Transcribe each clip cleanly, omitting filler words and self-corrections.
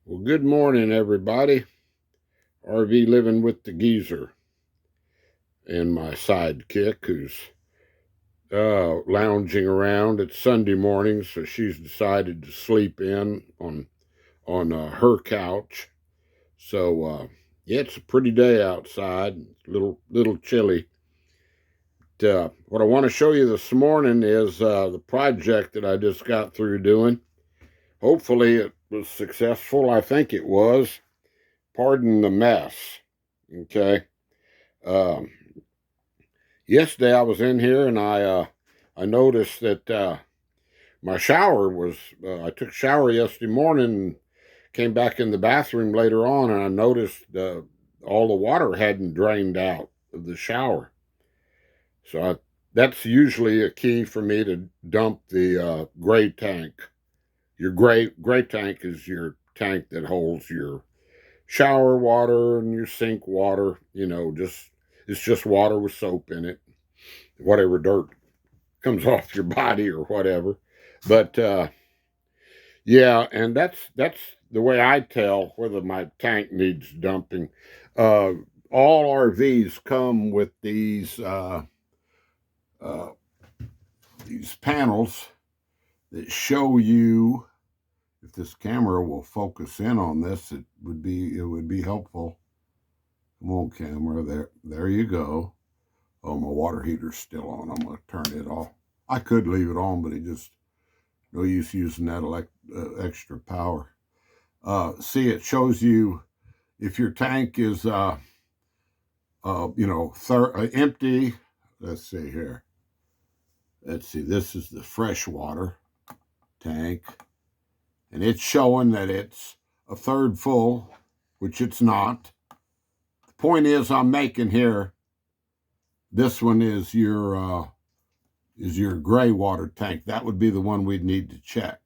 Well, good morning, everybody. RV living with the geezer and my sidekick who's lounging around. It's Sunday morning, so she's decided to sleep in on her couch. So yeah, it's a pretty day outside. Little chilly. What I want to show you this morning is the project that I just got through doing. Hopefully, it was successful. I think it was. Pardon the mess. Okay. Um, Yesterday I was in here and I noticed that my shower was. I took a shower yesterday morning and came back in the bathroom later on, and I noticed all the water hadn't drained out of the shower. That's usually a key for me to dump the gray tank. Your gray tank is your tank that holds your shower water and your sink water. It's just water with soap in it, whatever dirt comes off your body or whatever. But yeah, and that's the way I tell whether my tank needs dumping. Uh, all RVs come with uh, these panels that show you. If this camera will focus in on this, it would be helpful. Come on, camera. There you go. Oh, my water heater's still on. I'm going to turn it off. I could leave it on, but no use using that extra power. See, it shows you if your tank is, empty. Let's see here. Let's see. This is the freshwater tank, and it's showing that it's a third full, which it's not. The point is, I'm making here. This one is your gray water tank. That would be the one we'd need to check.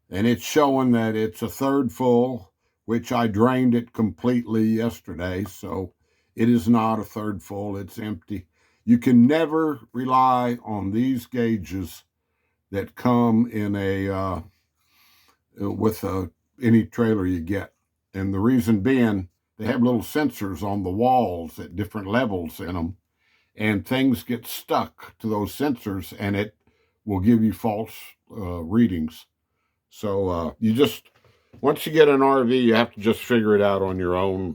And it's showing that it's a third full, which I drained it completely yesterday. So it is not a third full, it's empty. You can never rely on these gauges that come in with any trailer you get. And the reason being, they have little sensors on the walls at different levels in them, and things get stuck to those sensors, and it will give you false readings. So once you get an RV, you have to just figure it out on your own,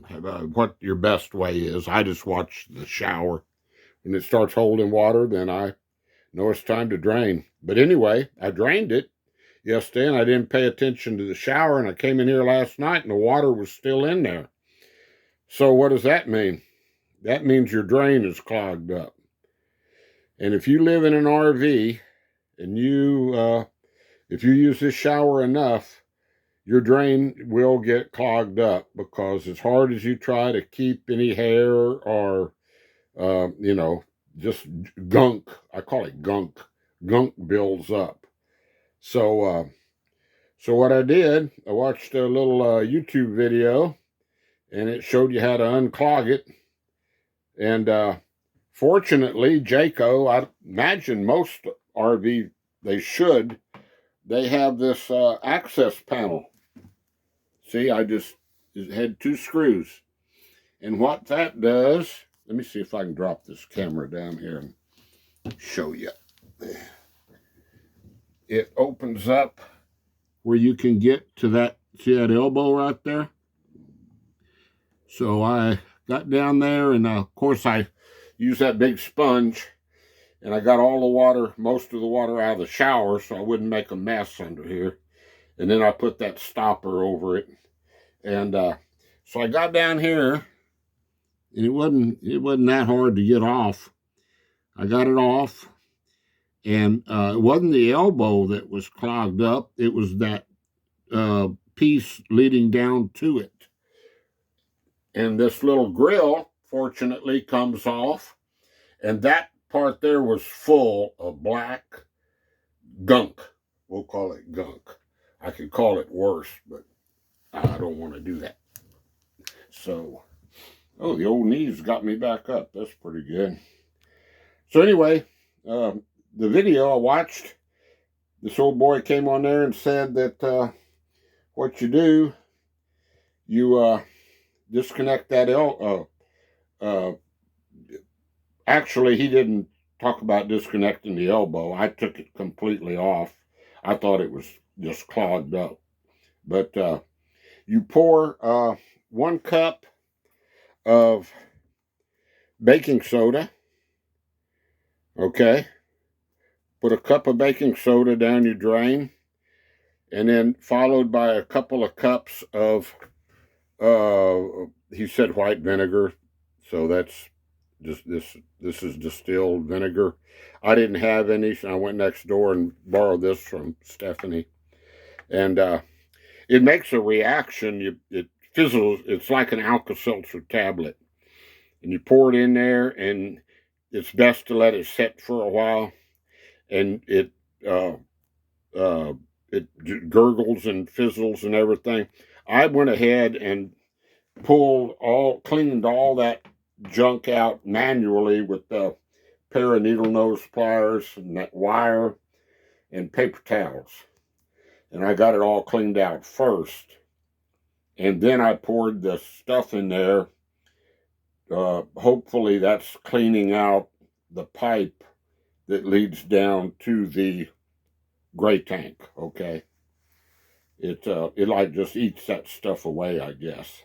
what your best way is. I just watch the shower. When it starts holding water, then I know it's time to drain. But anyway, I drained it yesterday, and I didn't pay attention to the shower, and I came in here last night, and the water was still in there. So what does that mean? That means your drain is clogged up. And if you live in an RV and if you use this shower enough, your drain will get clogged up, because as hard as you try to keep any hair or, just gunk, I call it gunk builds up. So what I did, I watched a little YouTube video, and it showed you how to unclog it. And fortunately, Jayco, I imagine most RV, they have this access panel. See, I just had 2 screws. And what that does, let me see if I can drop this camera down here and show you. It opens up where you can get to that, see that elbow right there? So I got down there, and of course I used that big sponge, and I got all the water, most of the water out of the shower, so I wouldn't make a mess under here. And then I put that stopper over it. And so I got down here, and it wasn't that hard to get off. I got it off, and it wasn't the elbow that was clogged up. It was that piece leading down to it. And this little grill, fortunately, comes off, and that part there was full of black gunk. We'll call it gunk. I could call it worse, but I don't want to do that. So, the old knees got me back up. That's pretty good. So anyway, the video I watched, this old boy came on there and said that what you do, you disconnect that actually, he didn't talk about disconnecting the elbow. I took it completely off. I thought it was just clogged up. But you pour 1 cup of baking soda. Okay. Put a cup of baking soda down your drain, and then followed by a couple of cups of, he said white vinegar. So that's just this is distilled vinegar. I didn't have any, so I went next door and borrowed this from Stephanie. And it makes a reaction. It fizzles. It's like an Alka-Seltzer tablet. And you pour it in there, and it's best to let it set for a while. And it gurgles and fizzles and everything. I went ahead and cleaned all that junk out manually with a pair of needle nose pliers and that wire and paper towels. And I got it all cleaned out first. And then I poured the stuff in there. Hopefully that's cleaning out the pipe that leads down to the gray tank, okay? It like just eats that stuff away, I guess.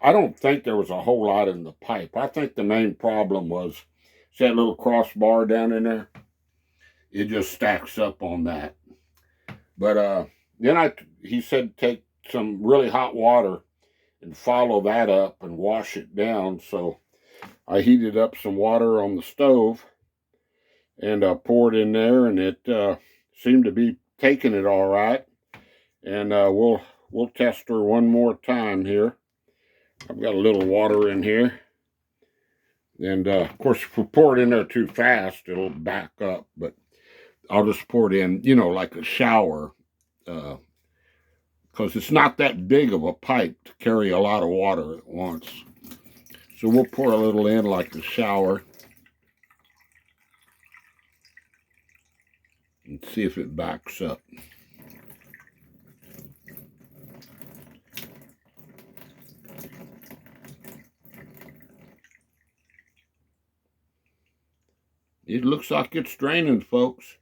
I don't think there was a whole lot in the pipe. I think the main problem was, see that little crossbar down in there? It just stacks up on that. But then he said take some really hot water and follow that up and wash it down. So I heated up some water on the stove and poured in there, and it seemed to be taking it all right. And we'll test her one more time here. I've got a little water in here. And of course, if we pour it in there too fast, it'll back up. But I'll just pour it in, like a shower. Because it's not that big of a pipe to carry a lot of water at once. So we'll pour a little in like a shower. And see if it backs up. It looks like it's draining, folks.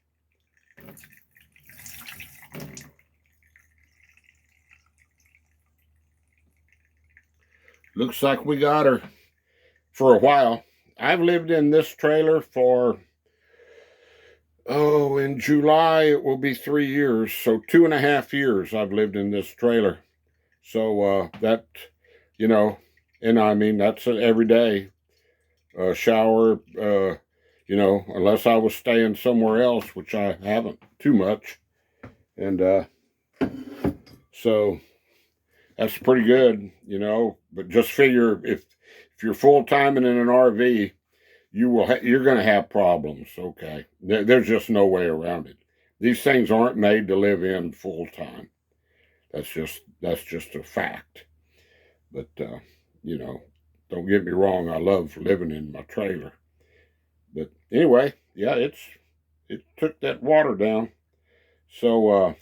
Looks like we got her for a while. I've lived in this trailer for, in July it will be 3 years. So 2.5 years I've lived in this trailer. So that, and I mean, that's an everyday shower, unless I was staying somewhere else, which I haven't too much. And so that's pretty good, but just figure if you're full-time and in an RV, you're going to have problems, okay? There's just no way around it. These things aren't made to live in full-time. That's just a fact. But, don't get me wrong, I love living in my trailer. But anyway, yeah, it took that water down. So,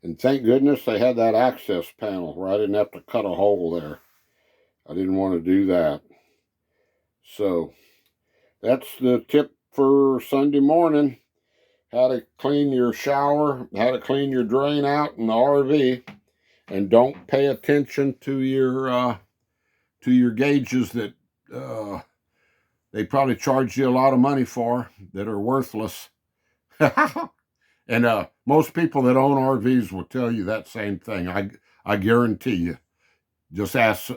and thank goodness they had that access panel where I didn't have to cut a hole there. I didn't want to do that. So that's the tip for Sunday morning. How to clean your shower, how to clean your drain out in the RV. And don't pay attention to your gauges that they probably charge you a lot of money for that are worthless. And most people that own RVs will tell you that same thing. I guarantee you. Just ask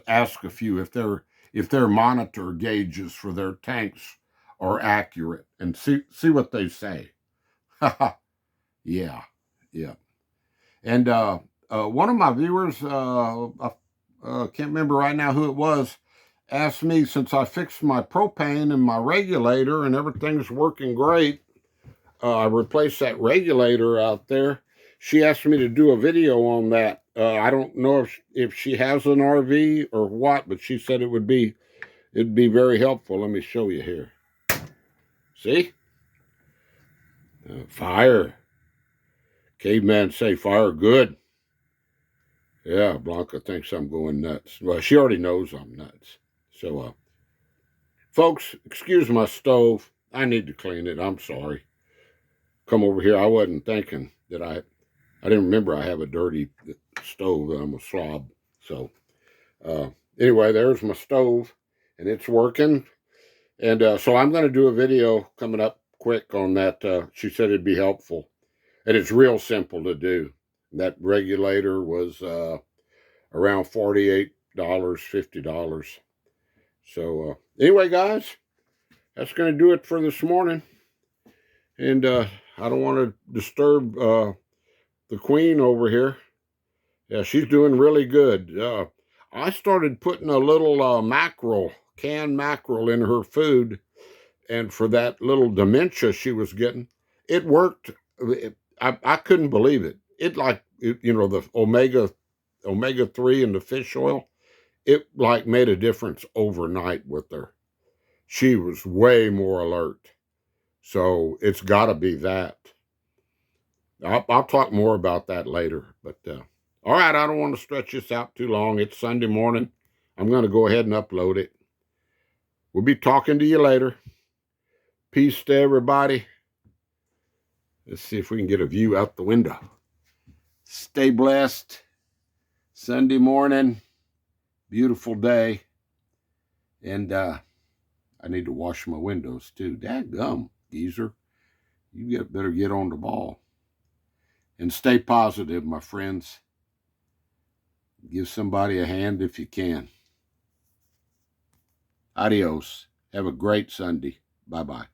a few if their monitor gauges for their tanks are accurate, and see what they say. Yeah. And one of my viewers, I can't remember right now who it was, asked me, since I fixed my propane and my regulator and everything's working great, I replaced that regulator out there. She asked me to do a video on that. I don't know if she has an RV or what, but she said it'd be very helpful. Let me show you here. See? Fire. Caveman say fire good. Yeah, Blanca thinks I'm going nuts. Well, she already knows I'm nuts. So, folks, excuse my stove. I need to clean it. I'm sorry. Come over here. I wasn't thinking that I didn't remember I have a dirty stove. I'm a slob. So, anyway, there's my stove, and it's working. And so I'm going to do a video coming up quick on that. She said it'd be helpful. And it's real simple to do. That regulator was around $48, $50. So anyway, guys, that's going to do it for this morning. And I don't want to disturb the queen over here. Yeah, she's doing really good. I started putting a little mackerel, canned mackerel in her food. And for that little dementia she was getting, it worked. I couldn't believe it. The omega-3 in the fish oil, it like made a difference overnight with her. She was way more alert. So it's got to be that. I'll talk more about that later. But all right, I don't want to stretch this out too long. It's Sunday morning. I'm going to go ahead and upload it. We'll be talking to you later. Peace to everybody. Let's see if we can get a view out the window. Stay blessed. Sunday morning. Beautiful day. And I need to wash my windows too. Dadgum, geezer. You better get on the ball. And stay positive, my friends. Give somebody a hand if you can. Adios. Have a great Sunday. Bye-bye.